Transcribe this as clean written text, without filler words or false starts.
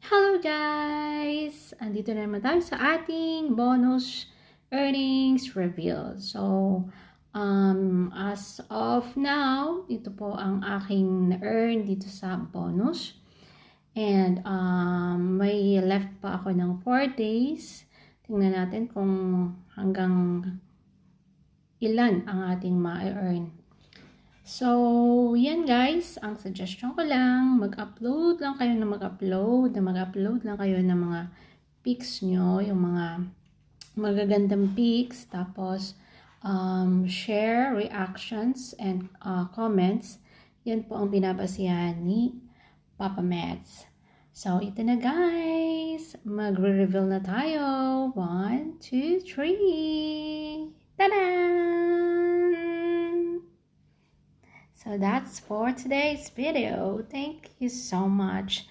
Hello guys! Andito na naman tayo sa ating bonus earnings reveal. So, as of now, ito po ang aking na-earn dito sa bonus. And may left pa ako ng 4 days. Tingnan natin kung hanggang ilan ang ating ma-earn. So, yan guys, ang suggestion ko lang, mag-upload lang kayo ng mga pics nyo, yung mga magagandang pics, tapos share reactions and comments. Yan po ang binabasihan ni Papa Meds. So, ito na guys, magre-reveal na tayo. 1, 2, 3! Tada! So that's for today's video. Thank you so much.